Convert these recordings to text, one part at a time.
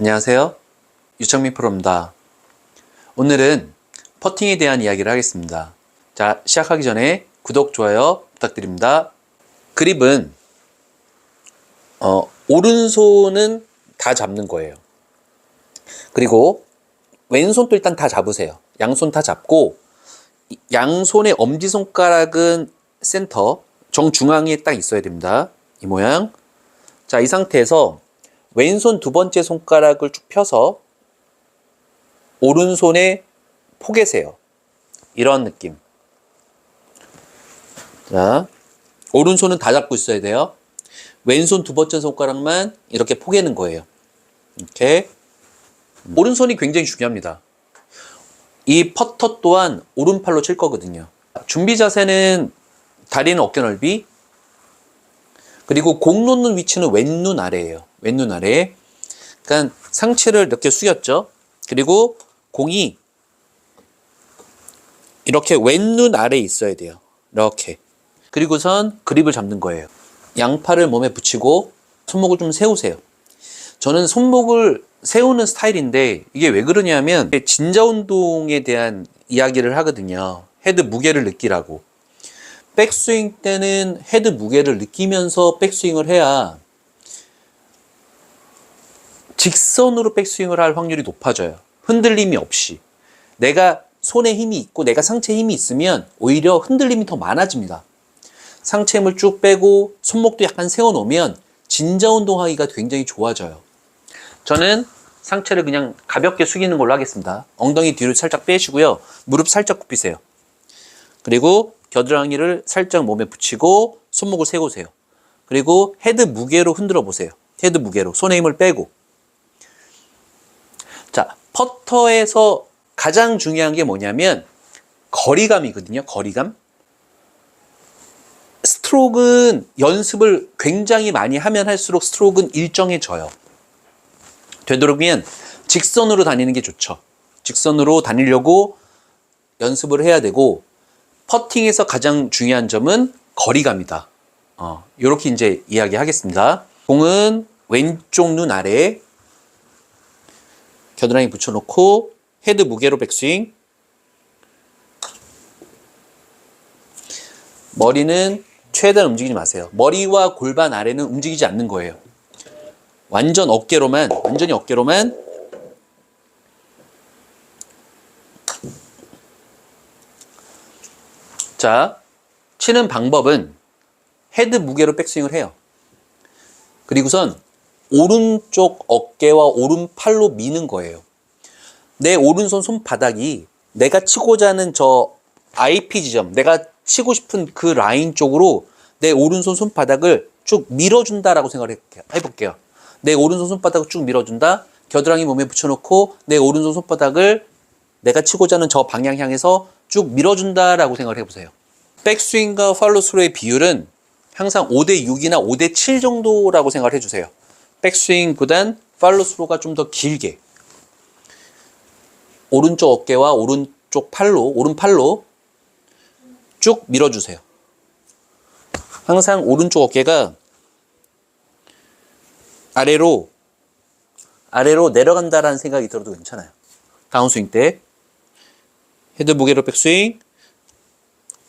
안녕하세요. 유창민 프로입니다. 오늘은 퍼팅에 대한 이야기를 하겠습니다. 자, 시작하기 전에 구독, 좋아요 부탁드립니다. 그립은 오른손은 다 잡는 거예요. 그리고 왼손도 일단 다 잡으세요. 양손 다 잡고 양손의 엄지손가락은 센터 정중앙에 딱 있어야 됩니다. 이 모양. 자, 이 상태에서 왼손 두 번째 손가락을 쭉 펴서 오른손에 포개세요. 이런 느낌. 자, 오른손은 다 잡고 있어야 돼요. 왼손 두 번째 손가락만 이렇게 포개는 거예요. 이렇게. 오른손이 굉장히 중요합니다. 이 퍼터 또한 오른팔로 칠 거거든요. 준비 자세는 다리는 어깨 넓이, 그리고 공 놓는 위치는 왼눈 아래예요. 왼눈 아래. 그러니까 상체를 이렇게 숙였죠. 그리고 공이 이렇게 왼눈 아래에 있어야 돼요. 이렇게. 그리고선 그립을 잡는 거예요. 양팔을 몸에 붙이고 손목을 좀 세우세요. 저는 손목을 세우는 스타일인데 이게 왜 그러냐면 진자 운동에 대한 이야기를 하거든요. 헤드 무게를 느끼라고. 백스윙 때는 헤드 무게를 느끼면서 백스윙을 해야 직선으로 백스윙을 할 확률이 높아져요. 흔들림이 없이. 내가 손에 힘이 있고 내가 상체에 힘이 있으면 오히려 흔들림이 더 많아집니다. 상체 힘을 쭉 빼고 손목도 약간 세워놓으면 진자 운동하기가 굉장히 좋아져요. 저는 상체를 그냥 가볍게 숙이는 걸로 하겠습니다. 엉덩이 뒤로 살짝 빼시고요. 무릎 살짝 굽히세요. 그리고 겨드랑이를 살짝 몸에 붙이고 손목을 세우세요. 그리고 헤드 무게로 흔들어 보세요. 헤드 무게로. 손에 힘을 빼고. 자, 퍼터에서 가장 중요한 게 뭐냐면 거리감이거든요. 거리감. 스트로크는 연습을 굉장히 많이 하면 할수록 스트로크는 일정해져요. 되도록이면 직선으로 다니는 게 좋죠. 직선으로 다니려고 연습을 해야 되고, 퍼팅에서 가장 중요한 점은 거리감이다. 이렇게 이제 이야기하겠습니다. 공은 왼쪽 눈 아래에 겨드랑이 붙여놓고 헤드 무게로 백스윙. 머리는 최대한 움직이지 마세요. 머리와 골반 아래는 움직이지 않는 거예요. 완전히 어깨로만. 자, 치는 방법은 헤드 무게로 백스윙을 해요. 그리고선 오른쪽 어깨와 오른팔로 미는 거예요. 내 오른손 손바닥이 내가 치고자 하는 저 IP 지점, 내가 치고 싶은 그 라인 쪽으로 내 오른손 손바닥을 쭉 밀어준다라고 생각을 해볼게요. 내 오른손 손바닥을 쭉 밀어준다. 겨드랑이 몸에 붙여놓고 내 오른손 손바닥을 내가 치고자 하는 저 방향 향해서 쭉 밀어준다라고 생각을 해보세요. 백스윙과 팔로스루의 비율은 항상 5대6이나 5대7 정도라고 생각을 해주세요. 백스윙보단 팔로스루가 좀 더 길게. 오른쪽 어깨와 오른팔로 쭉 밀어주세요. 항상 오른쪽 어깨가 아래로 내려간다라는 생각이 들어도 괜찮아요. 다운스윙 때 헤드 무게로 백스윙,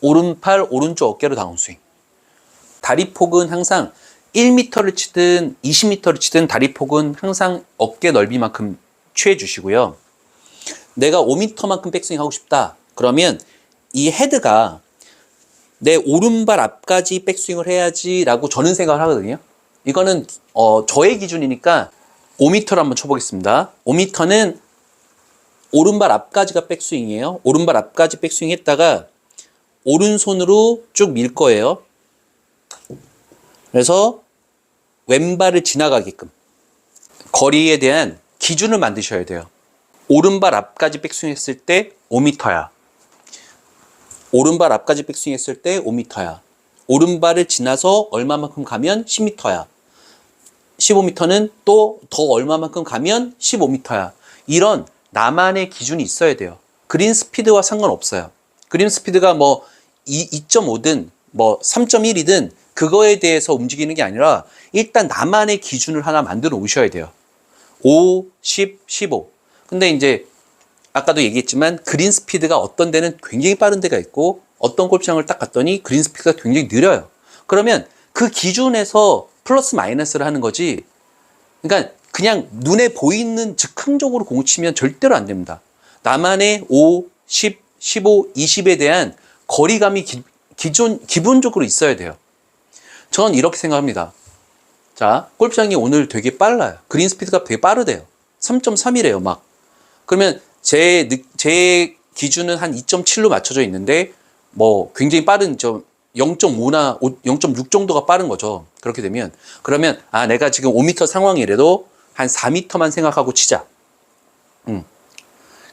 오른팔 오른쪽 어깨로 다운스윙. 다리 폭은 항상 1m를 치든 20m를 치든 다리 폭은 항상 어깨 넓이만큼 취해주시고요. 내가 5m만큼 백스윙 하고 싶다. 그러면 이 헤드가 내 오른발 앞까지 백스윙을 해야지라고 저는 생각을 하거든요. 이거는 저의 기준이니까 5m를 한번 쳐보겠습니다. 5m는 오른발 앞까지가 백스윙이에요. 오른발 앞까지 백스윙 했다가 오른손으로 쭉 밀 거예요. 그래서 왼발을 지나가게끔 거리에 대한 기준을 만드셔야 돼요. 오른발 앞까지 백스윙 했을 때 5m야. 오른발 앞까지 백스윙 했을 때 5m야. 오른발을 지나서 얼마만큼 가면 10m야. 15m는 또 더 얼마만큼 가면 15m야. 이런 나만의 기준이 있어야 돼요. 그린 스피드와 상관없어요. 그린 스피드가 뭐 2.5든 뭐 3.1이든 그거에 대해서 움직이는 게 아니라 일단 나만의 기준을 하나 만들어 오셔야 돼요. 5, 10, 15. 근데 이제 아까도 얘기했지만 그린 스피드가 어떤 데는 굉장히 빠른 데가 있고 어떤 골프장을 딱 갔더니 그린 스피드가 굉장히 느려요. 그러면 그 기준에서 플러스 마이너스를 하는 거지. 그러니까 그냥 눈에 보이는 즉흥적으로 공을 치면 절대로 안 됩니다. 나만의 5, 10, 15, 20에 대한 거리감이 기본적으로 있어야 돼요. 전 이렇게 생각합니다. 자, 골프장이 오늘 되게 빨라요. 그린 스피드가 되게 빠르대요. 3.3이래요, 막. 그러면 제 기준은 한 2.7로 맞춰져 있는데, 뭐, 굉장히 빠른, 0.5나 0.6 정도가 빠른 거죠. 그렇게 되면. 그러면, 아, 내가 지금 5m 상황이라도 한 4m만 생각하고 치자.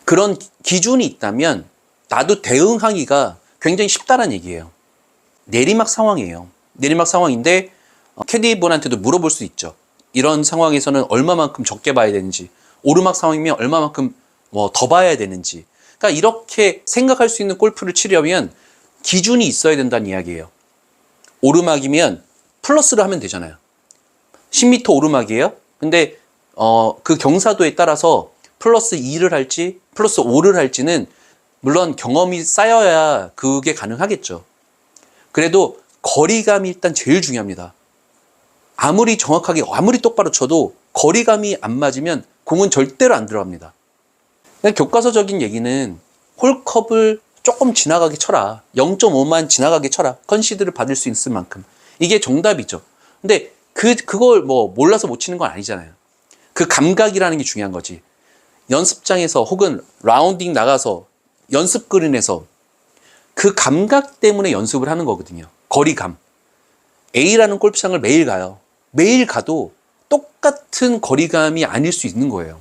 그런 기준이 있다면, 나도 대응하기가 굉장히 쉽다는 얘기예요. 내리막 상황이에요. 내리막 상황인데, 캐디분한테도 물어볼 수 있죠. 이런 상황에서는 얼마만큼 적게 봐야 되는지, 오르막 상황이면 얼마만큼 뭐 더 봐야 되는지. 그러니까 이렇게 생각할 수 있는 골프를 치려면 기준이 있어야 된다는 이야기예요. 오르막이면 플러스를 하면 되잖아요. 10m 오르막이에요. 근데 그 경사도에 따라서 플러스 2를 할지 플러스 5를 할지는 물론 경험이 쌓여야 그게 가능하겠죠. 그래도 거리감이 일단 제일 중요합니다. 아무리 정확하게 아무리 똑바로 쳐도 거리감이 안 맞으면 공은 절대로 안 들어갑니다. 교과서적인 얘기는 홀컵을 조금 지나가게 쳐라. 0.5만 지나가게 쳐라. 컨시드를 받을 수 있을 만큼. 이게 정답이죠. 근데 그걸 뭐 몰라서 못 치는 건 아니잖아요. 그 감각이라는 게 중요한 거지. 연습장에서 혹은 라운딩 나가서 연습 그린에서 그 감각 때문에 연습을 하는 거거든요. 거리감. A라는 골프장을 매일 가요. 매일 가도 똑같은 거리감이 아닐 수 있는 거예요.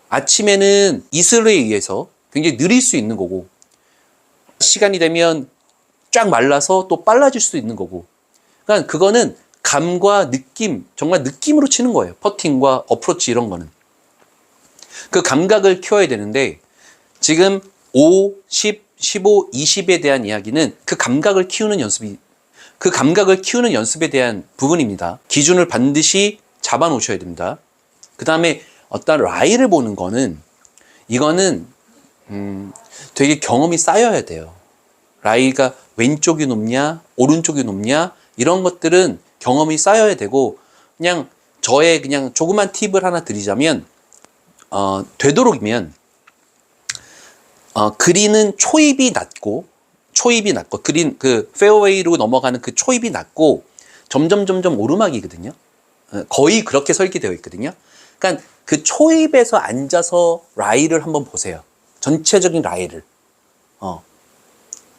아침에는 이슬에 의해서 굉장히 느릴 수 있는 거고, 시간이 되면 쫙 말라서 또 빨라질 수도 있는 거고. 그러니까 그거는 감과 느낌, 정말 느낌으로 치는 거예요. 퍼팅과 어프로치 이런 거는. 그 감각을 키워야 되는데, 지금 5, 10, 15, 20에 대한 이야기는 그 감각을 키우는 연습에 대한 부분입니다. 기준을 반드시 잡아 놓으셔야 됩니다. 그 다음에 어떤 라이를 보는 거는, 이거는 되게 경험이 쌓여야 돼요. 라이가 왼쪽이 높냐 오른쪽이 높냐 이런 것들은 경험이 쌓여야 되고, 그냥 저의 그냥 조그만 팁을 하나 드리자면, 되도록이면 그린은 초입이 낮고 그린 그 페어웨이로 넘어가는 그 초입이 낮고 점점 오르막이거든요. 거의 그렇게 설계되어 있거든요. 그러니까 그 초입에서 앉아서 라이를 한번 보세요. 전체적인 라이를.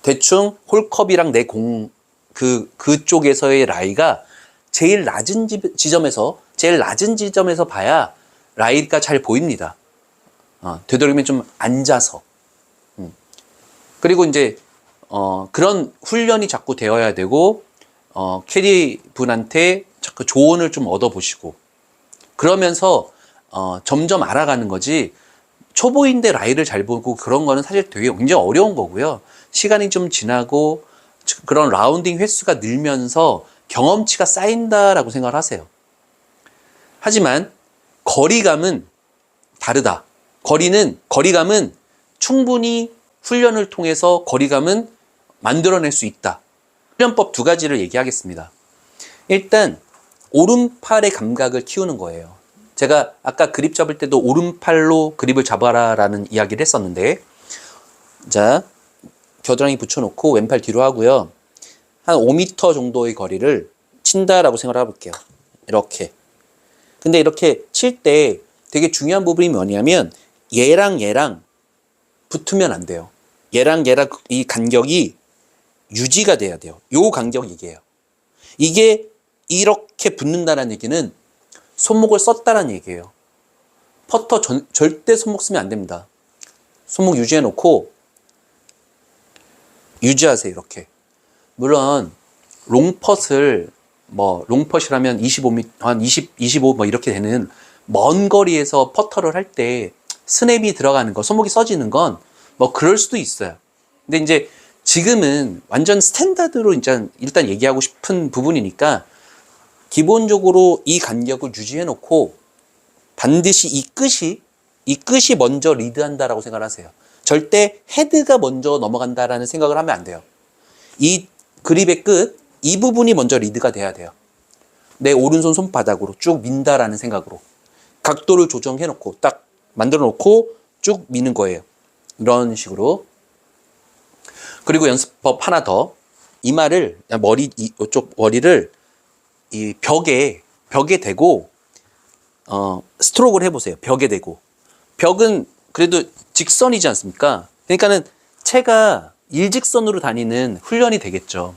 대충 홀컵이랑 내 공, 그쪽에서의 라이가 제일 낮은 지점에서 봐야 라이가 잘 보입니다. 되도록이면 좀 앉아서. 그리고 이제, 그런 훈련이 자꾸 되어야 되고, 캐디 분한테 자꾸 조언을 좀 얻어보시고, 그러면서, 점점 알아가는 거지, 초보인데 라이를 잘 보고 그런 거는 사실 되게 굉장히 어려운 거고요. 시간이 좀 지나고 그런 라운딩 횟수가 늘면서 경험치가 쌓인다라고 생각을 하세요. 하지만 거리감은 다르다. 거리감은 충분히 훈련을 통해서 거리감은 만들어낼 수 있다. 훈련법 2가지를 얘기하겠습니다. 일단 오른팔의 감각을 키우는 거예요. 제가 아까 그립 잡을 때도 오른팔로 그립을 잡아라 라는 이야기를 했었는데, 자, 겨드랑이 붙여놓고 왼팔 뒤로 하고요. 한 5m 정도의 거리를 친다라고 생각을 해볼게요. 이렇게. 근데 이렇게 칠 때 되게 중요한 부분이 뭐냐면, 얘랑 붙으면 안 돼요. 얘랑 이 간격이 유지가 돼야 돼요. 요 간격 이게요. 이게 이렇게 붙는다는 얘기는 손목을 썼다는 얘기예요. 퍼터 절대 손목 쓰면 안 됩니다. 손목 유지해 놓고 유지하세요. 이렇게. 물론 롱펫을 롱펫이라면 25m, 한 25 이렇게 되는 먼 거리에서 퍼터를 할 때 스냅이 들어가는 거, 손목이 써지는 건 그럴 수도 있어요. 근데 이제 지금은 완전 스탠다드로 일단 얘기하고 싶은 부분이니까 기본적으로 이 간격을 유지해 놓고 반드시 이 끝이 먼저 리드한다라고 생각을 하세요. 절대 헤드가 먼저 넘어간다라는 생각을 하면 안 돼요. 이 그립의 끝, 이 부분이 먼저 리드가 돼야 돼요. 내 오른손 손바닥으로 쭉 민다라는 생각으로. 각도를 조정해 놓고 딱 만들어 놓고 쭉 미는 거예요. 이런 식으로. 그리고 연습법 하나 더. 이마를, 이쪽 머리를 이 벽에 대고, 스트로크를 해보세요. 벽에 대고. 벽은 그래도 직선이지 않습니까? 그러니까는 채가 일직선으로 다니는 훈련이 되겠죠.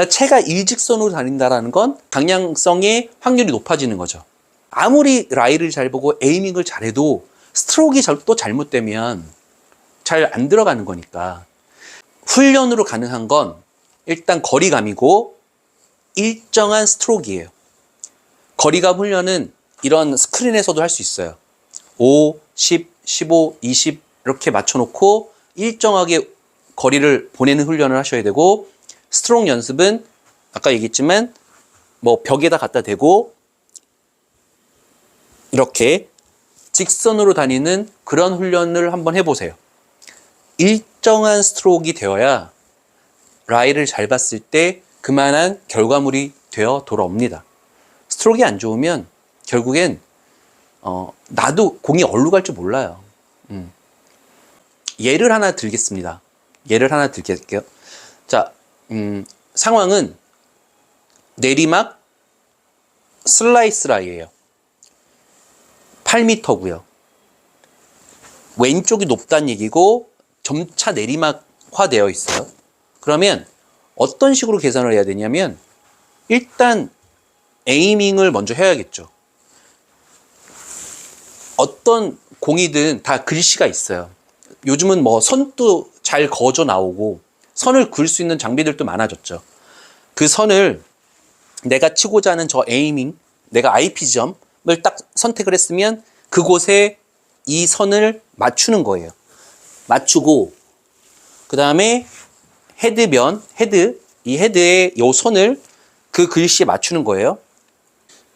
채가 일직선으로 다닌다라는 건 방향성의 확률이 높아지는 거죠. 아무리 라이를 잘 보고 에이밍을 잘해도 스트로크가 또 잘못되면 잘 안 들어가는 거니까. 훈련으로 가능한 건 일단 거리감이고 일정한 스트로크예요. 거리감 훈련은 이런 스크린에서도 할 수 있어요. 5, 10, 15, 20 이렇게 맞춰놓고 일정하게 거리를 보내는 훈련을 하셔야 되고, 스트로크 연습은 아까 얘기했지만 뭐 벽에다 갖다 대고 이렇게 직선으로 다니는 그런 훈련을 한번 해보세요. 일정한 스트로크가 되어야 라이를 잘 봤을 때 그만한 결과물이 되어 돌아옵니다. 스트로크가 안 좋으면 결국엔 나도 공이 어디로 갈 줄 몰라요. 예를 하나 들겠습니다. 자, 상황은 내리막 슬라이스 라이예요. 8m고요. 왼쪽이 높다는 얘기고 점차 내리막화 되어 있어요. 그러면 어떤 식으로 계산을 해야 되냐면 일단 에이밍을 먼저 해야겠죠. 어떤 공이든 다 글씨가 있어요. 요즘은 뭐 선도 잘 그어져 나오고 선을 그을 수 있는 장비들도 많아졌죠. 그 선을 내가 치고자 하는 저 에이밍, 내가 IP 지점을 딱 선택을 했으면 그곳에 이 선을 맞추는 거예요. 맞추고 그 다음에 이 헤드에 요 선을 그 글씨에 맞추는 거예요.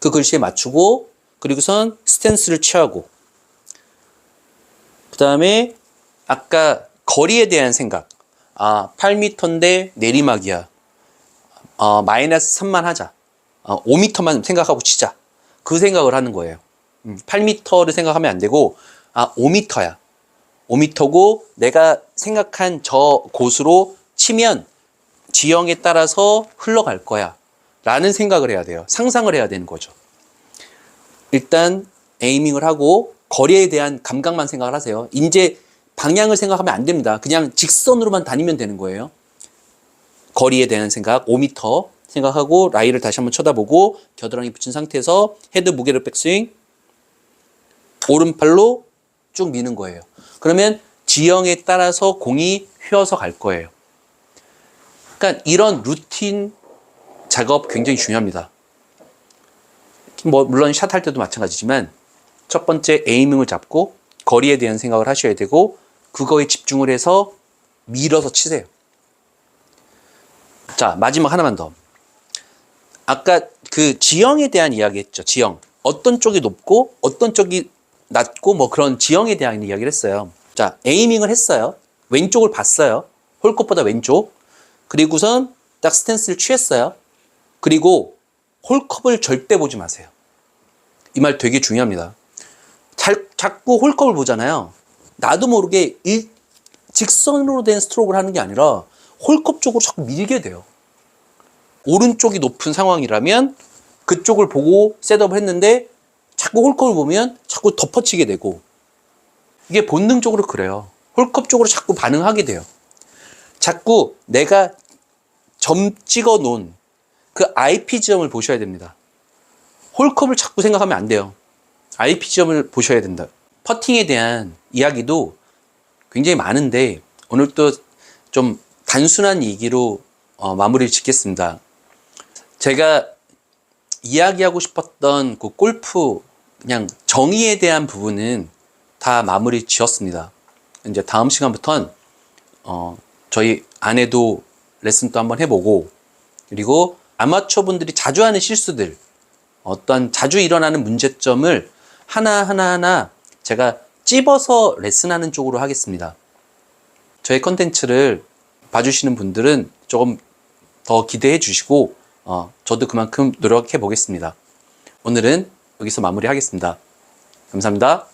그 글씨에 맞추고 그리고선 스탠스를 취하고 그 다음에 아까 거리에 대한 생각. 8m인데 내리막이야. 마이너스 3만 하자. 5m만 생각하고 치자. 그 생각을 하는 거예요. 8m를 생각하면 안 되고 5m야. 5m고 내가 생각한 저 곳으로 치면 지형에 따라서 흘러갈 거야 라는 생각을 해야 돼요. 상상을 해야 되는 거죠. 일단 에이밍을 하고 거리에 대한 감각만 생각을 하세요. 이제 방향을 생각하면 안 됩니다. 그냥 직선으로만 다니면 되는 거예요. 거리에 대한 생각 5m 생각하고 라이를 다시 한번 쳐다보고 겨드랑이 붙인 상태에서 헤드 무게를 백스윙, 오른팔로 쭉 미는 거예요. 그러면 지형에 따라서 공이 휘어서 갈 거예요. 그러니까 이런 루틴 작업 굉장히 중요합니다. 뭐 물론 샷 할 때도 마찬가지지만 첫 번째 에이밍을 잡고 거리에 대한 생각을 하셔야 되고 그거에 집중을 해서 밀어서 치세요. 자, 마지막 하나만 더. 아까 그 지형에 대한 이야기 했죠. 지형. 어떤 쪽이 높고 어떤 쪽이 낮고 뭐 그런 지형에 대한 이야기를 했어요. 자, 에이밍을 했어요. 왼쪽을 봤어요. 홀컵보다 왼쪽. 그리고선 딱 스탠스를 취했어요. 그리고 홀컵을 절대 보지 마세요. 이 말 되게 중요합니다. 자꾸 홀컵을 보잖아요. 나도 모르게 직선으로 된 스트로크를 하는 게 아니라 홀컵 쪽으로 자꾸 밀게 돼요. 오른쪽이 높은 상황이라면 그쪽을 보고 셋업을 했는데 자꾸 홀컵을 보면 자꾸 덮어치게 되고 이게 본능적으로 그래요. 홀컵 쪽으로 자꾸 반응하게 돼요. 자꾸 내가 점 찍어 놓은 그 IP 지점을 보셔야 됩니다. 홀컵을 자꾸 생각하면 안 돼요. IP 지점을 보셔야 된다. 퍼팅에 대한 이야기도 굉장히 많은데 오늘 또 좀 단순한 얘기로 마무리를 짓겠습니다. 제가 이야기하고 싶었던 그 골프 그냥 정의에 대한 부분은 다 마무리 지었습니다. 이제 다음 시간부터는 저희 아내도 레슨 또 한번 해보고 그리고 아마추어 분들이 자주 하는 실수들 어떤 자주 일어나는 문제점을 하나하나 제가 찝어서 레슨하는 쪽으로 하겠습니다. 저의 컨텐츠를 봐주시는 분들은 조금 더 기대해 주시고 저도 그만큼 노력해 보겠습니다. 오늘은 여기서 마무리하겠습니다. 감사합니다.